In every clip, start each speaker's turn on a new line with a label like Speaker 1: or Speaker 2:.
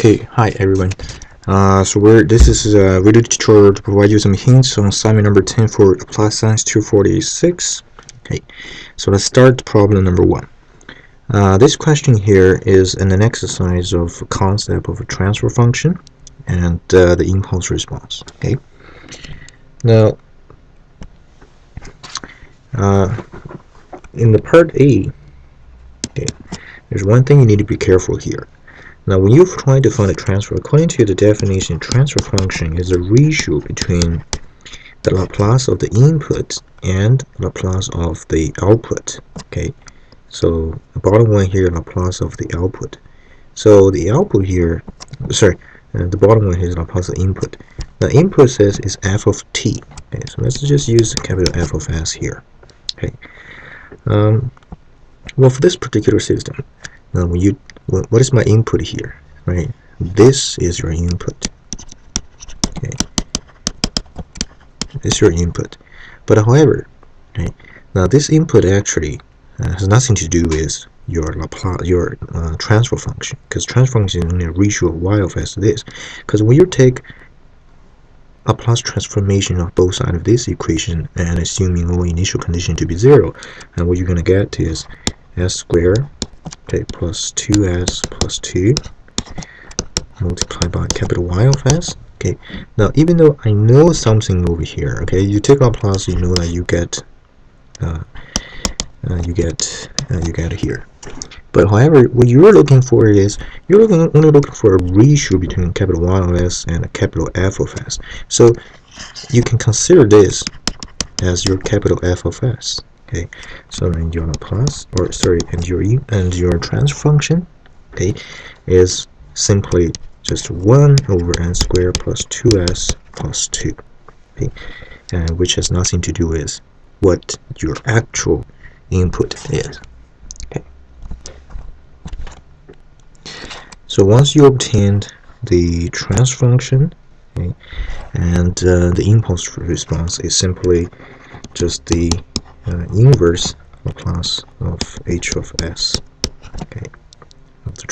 Speaker 1: Okay, hi everyone. This is a video tutorial to provide you some hints on assignment number 10 for Applied Science 246. Okay, so let's start problem number 1. This question here is an exercise of a concept of a transfer function and the impulse response. Okay, now in the part A, okay, there's one thing you need to be careful here. Now, when you try to find a transfer, according to the definition, transfer function is a ratio between the Laplace of the input and Laplace of the output. Okay, so the bottom one here, Laplace of the output. So the output here, the bottom one here is Laplace of the input. The input says is f of t. Okay, so let's just use capital F of s here. Okay. Well, for this particular system, now what is my input here, right? This is your input. Okay, this is your input. But however, right, now this input actually has nothing to do with your Laplace, your transfer function, because transfer function is only a ratio of y of s to this. Because when you take Laplace transformation of both sides of this equation and assuming all initial condition to be 0, and what you're going to get is s squared, okay, plus 2s plus 2 multiplied by capital Y of s. Okay, now even though I know something over here, okay, you take Laplace, you know that you get here. But however, what you're looking for is only looking for a ratio between capital Y of s and a capital F of s. So you can consider this as your capital F of s. Okay, so then your Laplace, and your transfer function, okay, is simply just 1 over n squared plus 2s plus 2, okay, which has nothing to do with what your actual input is. Okay, so once you obtained the transfer function, okay, and the impulse response is simply just the inverse Laplace of h of s, okay, of the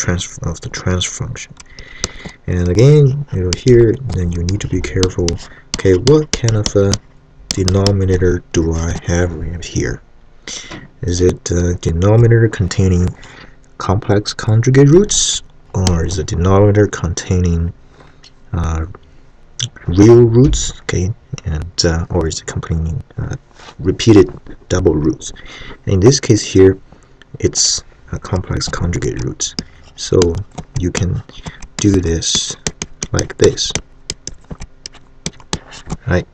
Speaker 1: transfer function. And again, here then you need to be careful. Okay, what kind of a denominator do I have here? Is it a denominator containing complex conjugate roots, or is it a denominator containing real roots? Okay, and or is it containing repeated double roots? In this case here, it's a complex conjugate roots. So you can do this like this, right?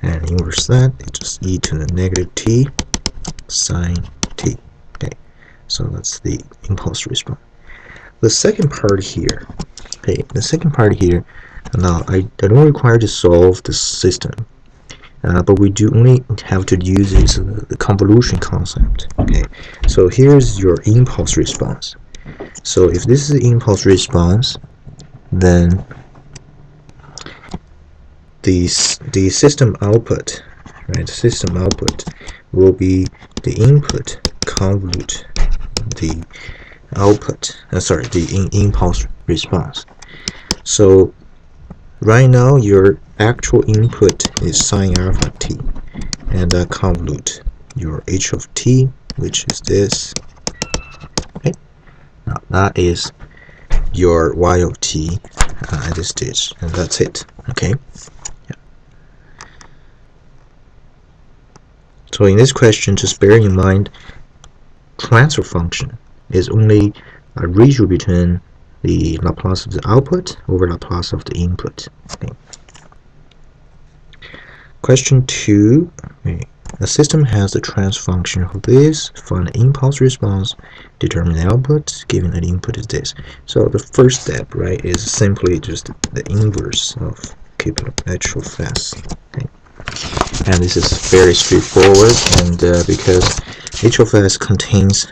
Speaker 1: And inverse that, it's just e to the negative t sine t. Okay, so that's the impulse response. The second part here, okay, now I don't require to solve the system, but we do only have to use the convolution concept. Okay, so here's your impulse response. So if this is the impulse response, then the system output, right? The system output will be the input convolute the output. The impulse response. So right now your actual input is sine alpha t, and convolute your h of t, which is this. Okay, now that is your y of t at this stage, and that's it. Okay. Yeah. So in this question, just bear in mind, transfer function is only a ratio between the Laplace of the output over Laplace of the input. Okay. Question 2. Okay. The system has the transfer function of this. Find the impulse response. Determine the output given that input is this. So the first step, right, is simply just the inverse of capital H of s. Okay. And this is very straightforward, and because h of s contains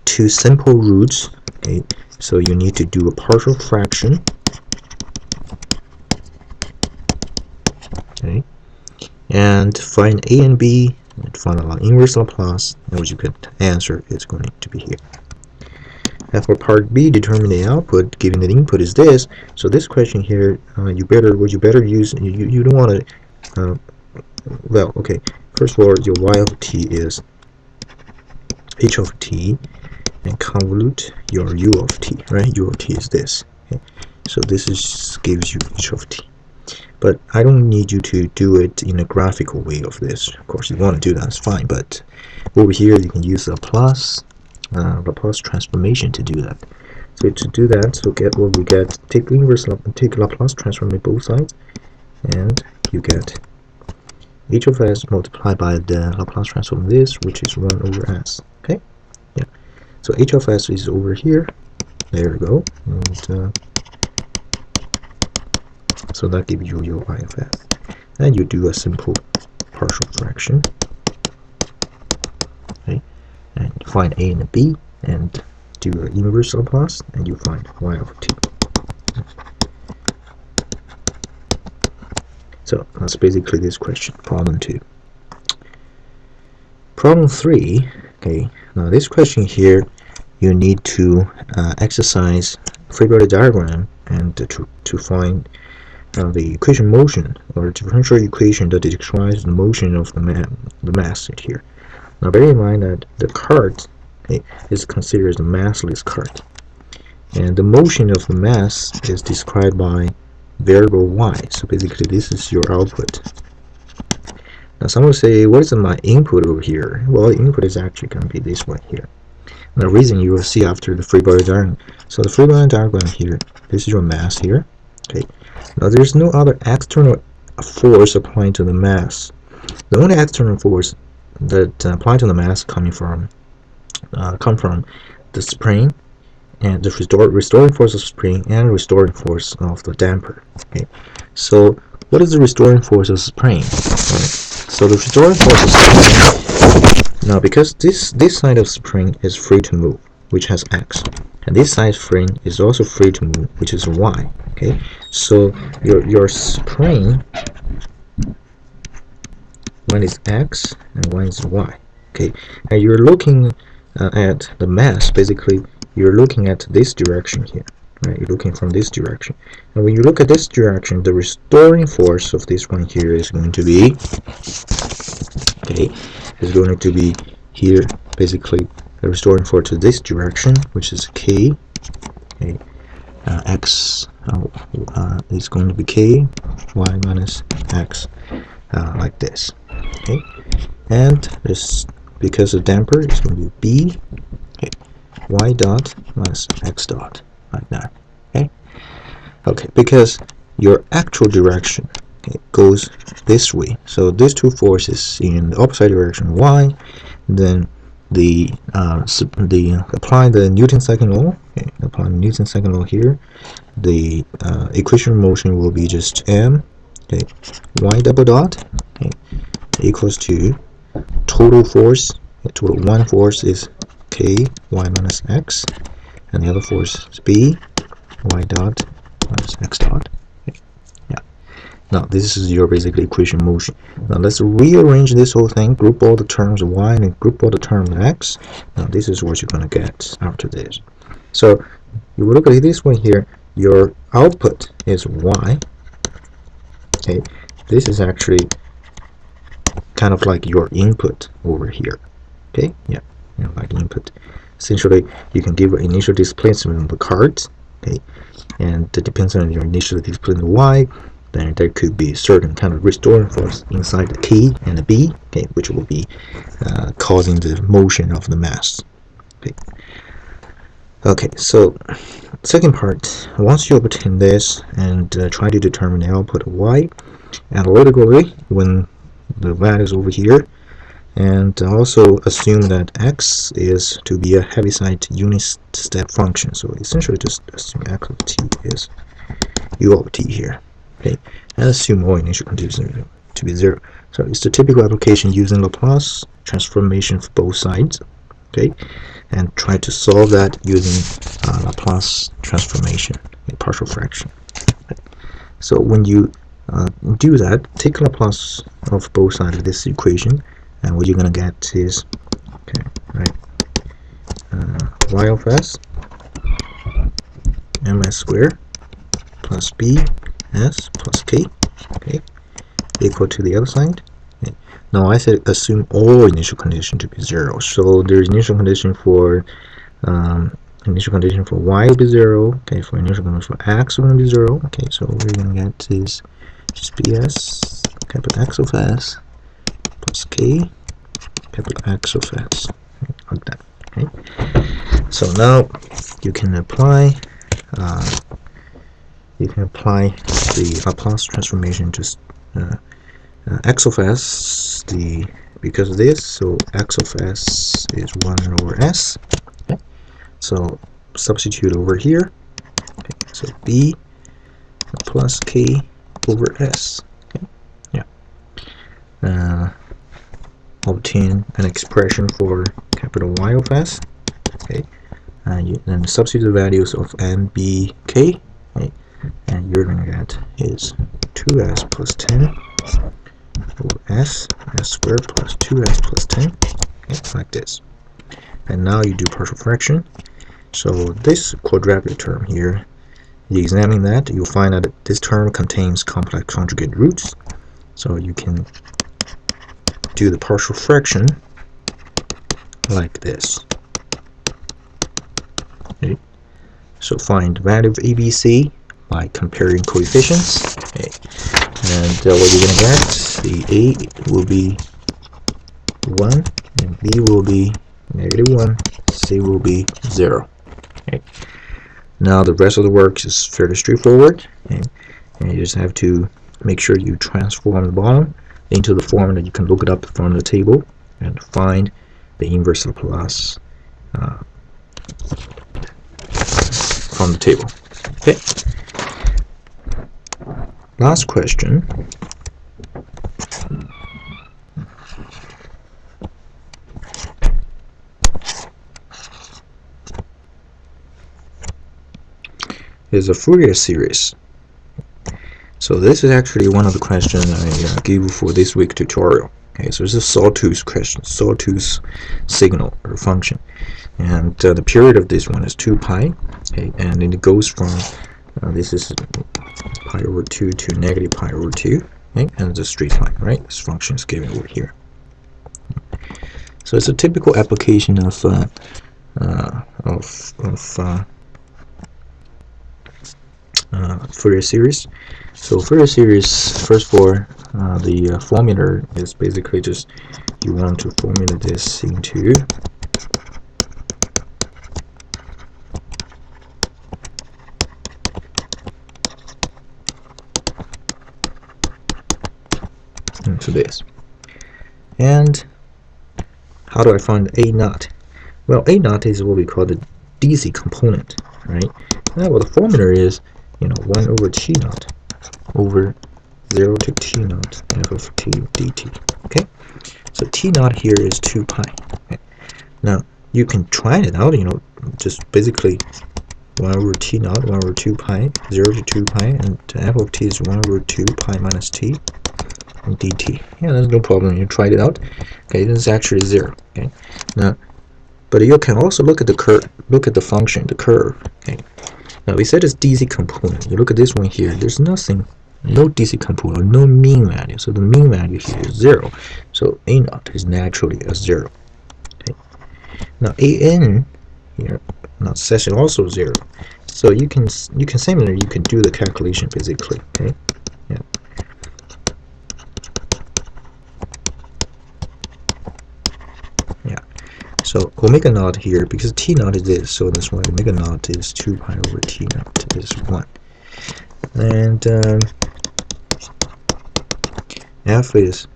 Speaker 1: two simple roots, okay, so you need to do a partial fraction. Okay, and find a and b, and find the inverse Laplace, and what you can answer is going to be here. And for part B, determine the output given that input is this. So this question here, you better use, you don't want to, well, okay, first of all, your y of t is h of t, and convolute your u of t, right? U of t is this. Okay? So this gives you h of t. But I don't need you to do it in a graphical way of this. Of course, you want to do that, it's fine. But over here, you can use the Laplace transformation to do that. So to do that, so get what we get. Take Laplace transform on both sides, and you get h of s multiplied by the Laplace transform of this, which is 1 over s. Okay, yeah. So h of s is over here. There we go. And so that gives you your y of s. And you do a simple partial fraction. Okay, and you find a and b, and do an inverse Laplace, and you find y of t. So that's basically this question, problem 2. Problem 3, okay, now this question here, you need to exercise Fourier diagram and to find the equation motion, or differential equation that describes the motion of the mass here. Now bear in mind that the cart, okay, is considered as a massless cart, and the motion of the mass is described by variable y. So basically this is your output. Now someone will say, what is my input over here? Well, the input is actually going to be this one here. And the reason you will see after the free body diagram. So the free body diagram here, this is your mass here. Okay. Now there's no other external force applying to the mass. The only external force that apply to the mass come from the spring, and the restoring force of spring and restoring force of the damper. Okay, so what is the restoring force of spring? Right. So the restoring force of spring, now because this side of spring is free to move, which has x, and this side spring is also free to move, which is y. Okay, so your spring, one is x and one is y. Okay, and you're looking at the mass. Basically, you're looking at this direction here, right? You're looking from this direction, and when you look at this direction, the restoring force of this one here is going to be, okay, is going to be here. Basically, the restoring force to this direction, which is k. Okay, x is going to be k, y minus x, like this. Okay, and this, because of damper, it's going to be b. Okay, y dot minus x dot, like that. Okay, okay, because your actual direction, okay, goes this way. So these two forces in the opposite direction, y, then the apply the Newton's second law. Okay, apply Newton's second law here. The equation of motion will be just m, okay, y double dot, okay, equals to total force. Total one force is k, y minus x, and the other force is b, y dot minus x dot. Okay. Yeah. Now this is your basic equation motion. Now let's rearrange this whole thing, group all the terms of y and group all the terms of x. Now this is what you're going to get after this. So you will look at this one here, your output is y. Okay, this is actually kind of like your input over here. Okay, yeah, you know, like input. Essentially, you can give an initial displacement of the cart, okay, and it depends on your initial displacement y, then there could be certain kind of restoring force inside the k and the b, okay, which will be causing the motion of the mass. Okay. Okay, so second part, once you obtain this and try to determine the output of y analytically when the value is over here, and also assume that x is to be a Heaviside unit step function. So essentially just assume x of t is u of t here, okay, and assume all initial conditions to be 0. So it's the typical application using Laplace transformation for both sides, okay, and try to solve that using Laplace transformation, a partial fraction. Okay. So when you do that, take Laplace of both sides of this equation, and what you're going to get is, okay, right, y of s ms squared plus bs plus k, okay, equal to the other side. Okay. Now I said assume all initial condition to be 0. So there's initial condition for y will be 0. Okay, for initial condition for x will be 0. Okay, so we're gonna get is just bs capital X of s plus k capital X of s, okay, like that. Okay, so now you can apply the Laplace transformation to x of s, because of this, so x of s is 1 over s. Okay, so substitute over here. Okay, so b plus k over s. Okay, yeah. Obtain an expression for capital Y of s. Okay, you then substitute the values of m, b, k. Okay, and you're gonna get is 2s plus 10 over s squared plus 2s plus 10. Okay, like this. And now you do partial fraction. So this quadratic term here, you examine that, you'll find that this term contains complex conjugate roots. So you can do the partial fraction like this. Okay. So find the value of ABC by comparing coefficients. Okay. And what you're gonna get, the A will be 1, and B will be -1, C will be 0. Okay. Now the rest of the work is fairly straightforward, okay. And you just have to make sure you transform the bottom into the form that you can look it up from the table and find the inverse Laplace from the table. Okay. Last question. Is a Fourier series. So this is actually one of the questions I gave for this week tutorial. Okay, so this is a sawtooth question, sawtooth signal or function, and the period of this one is 2 pi. Okay, and then it goes from this is pi over 2 to negative pi over 2. Okay, and it's a straight line, right? This function is given over here. So it's a typical application of Fourier series. So Fourier series, first of all, the formula is basically just you want to formulate this into this. And how do I find A naught? Well, A naught is what we call the DC component, right? Now, what the formula is, 1 over T naught over 0 to T naught f of t dt. Okay, so T naught here is 2 pi. Okay. Now you can try it out. Just basically 1 over T naught, 1 over 2 pi, 0 to 2 pi, and f of t is 1 over 2 pi minus t and dt. Yeah, there's no problem. You tried it out. Okay, this is actually 0. Okay, now, but you can also look at the curve. Look at the function, the curve. Okay. Now we said it's DC component. You look at this one here. There's nothing, no DC component, no mean value. So the mean value here is 0. So A naught is naturally a 0. Okay. Now AN here, now session also 0. So you can similarly you can do the calculation physically. Okay. Yeah. So omega naught here, because T naught is this, so that's why omega naught is 2 pi over T naught is 1. And F is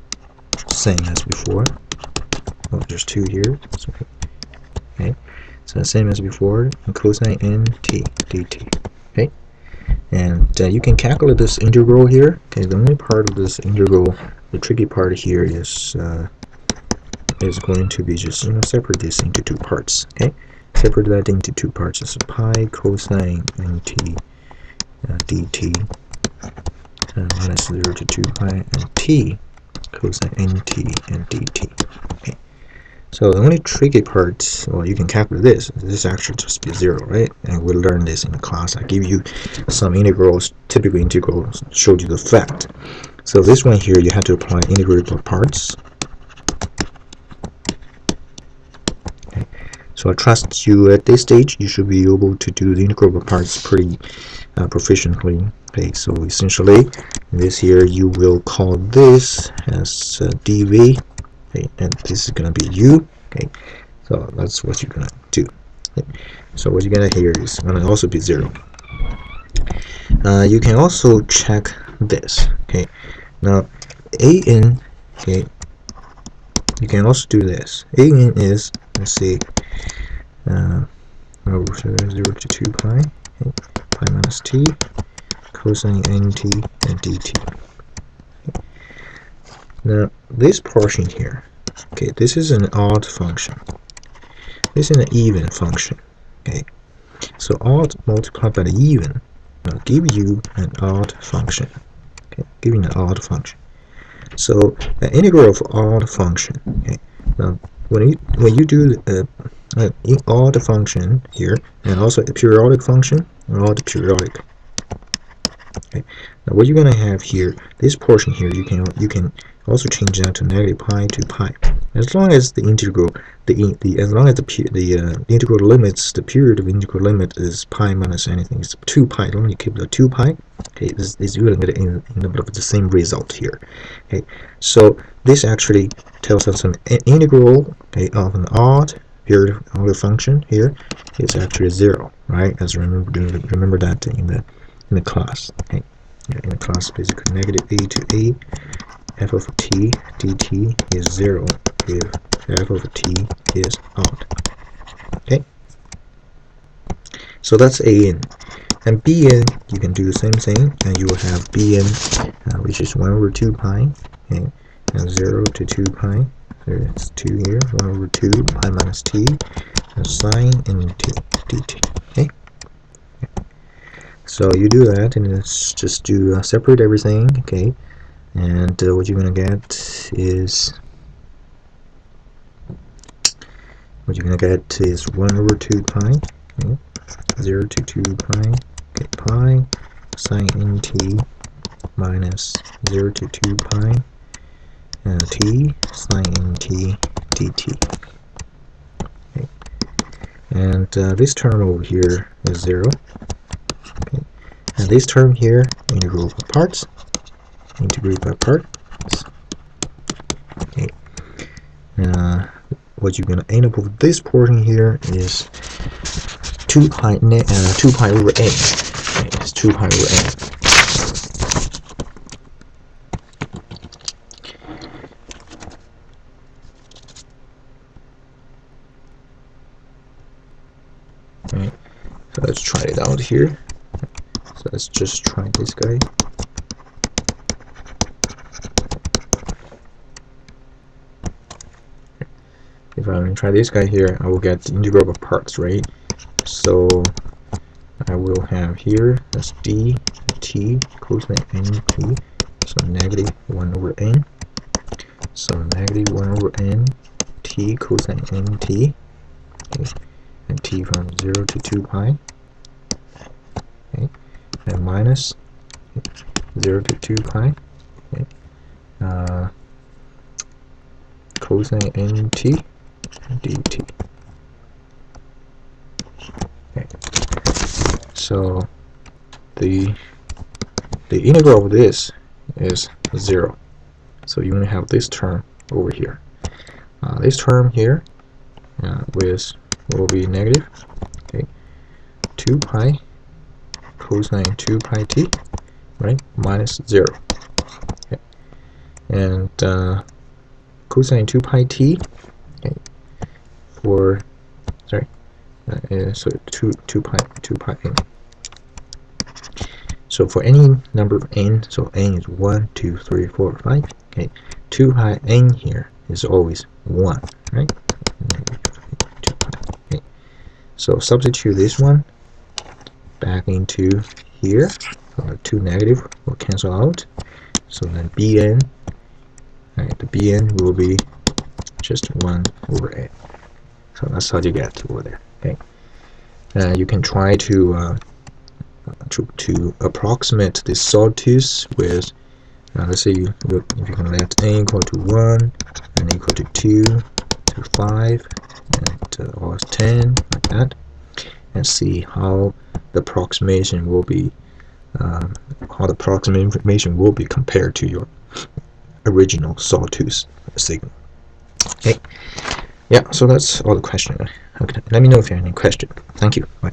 Speaker 1: same as before. Oh, there's 2 here. So, okay, so same as before, and cosine nt dt. Okay, and you can calculate this integral here. Okay, the only part of this integral, the tricky part here is going to be just separate this into 2 parts. Okay, separate that into 2 parts. It's pi cosine nt dt minus 0 to 2 pi and t cosine nt and dt. Okay, So the only tricky part, well, you can calculate this. This actually just be 0, right? And we'll learn this in the class. I give you some integrals, typical integrals, showed you the fact. So this one here, you have to apply integral by parts. Okay. So I trust you at this stage, you should be able to do the integral by parts pretty proficiently. Okay, so essentially, this here, you will call this as dv. Okay, and this is going to be u. Okay, so that's what you're going to do. Okay. So what you're going to hear is going to also be 0. You can also check this. Okay, now an, okay, you can also do this. An is, let's see, 0 to 2 pi, okay, pi minus t, cosine nt and dt. Okay. Now this portion here, okay, this is an odd function. This is an even function. Okay, so odd multiplied by the even will give you an odd function. Okay, giving an odd function. So the integral of odd function. Okay, now when you do an odd function here, and also a periodic function, odd periodic. Okay, now what you're gonna have here, this portion here, you can also change that to negative pi to pi. As long as the integral, as long as the integral limits, the period of integral limit is pi minus anything, it's 2 pi. Long as you keep the 2 pi, okay, you're gonna get in a bit of the same result here. Okay, so this actually tells us an integral, okay, of an odd period of the function here is actually 0, right? As remember that in the class. Okay, in the class, basically negative a to a f of t dt is 0 if f of t is odd. Okay, so that's an. And bn, you can do the same thing, and you will have bn, which is 1 over 2 pi, okay, and 0 to 2 pi. There's 2 here, 1 over 2 pi minus t, and sine nt dt. Okay. So you do that, and it's just to separate everything. Okay, and what you're gonna get is 1 over 2 pi, okay, 0 to 2 pi, okay, pi sine nt minus 0 to 2 pi t sine nt dt. Okay. And this term over here is 0. Okay. And this term here, integral by parts. Integrate by parts. Okay. What you're gonna end up with this portion here is 2 pi over n. Okay, it's 2 pi over n. Okay, so let's try it out here. So let's just try this guy. If I'm going to try this guy here, I will get the integral of parts, right? So I will have here, that's d t cosine nt, so negative 1 over n. So negative 1 over n t cosine nt, okay, and t from 0 to 2 pi, okay, and minus 0 to 2 pi, okay, cosine nt dt. Okay. So the integral of this is 0. So you only have this term over here. This term here will be negative, okay, 2 pi cosine 2 pi t, right, minus 0. Okay. And cosine 2 pi t, okay, for so 2 pi n. So for any number of n, so n is 1, 2, 3, 4, 5. Okay, 2 pi n here is always 1, right? 2 pi. Okay. So substitute this one back into here. 2 negative will cancel out. So then bn, right, the bn will be just 1 over a. So that's how you get over there. Okay, you can try to approximate the sawtooth with, let's say if you can let n equal to 1, n equal to 2, to 5, and or 10, like that, and see how the approximation will be compared to your original sawtooth signal. Okay, yeah, so that's all the question. Okay, let me know if you have any question. Thank you. Bye.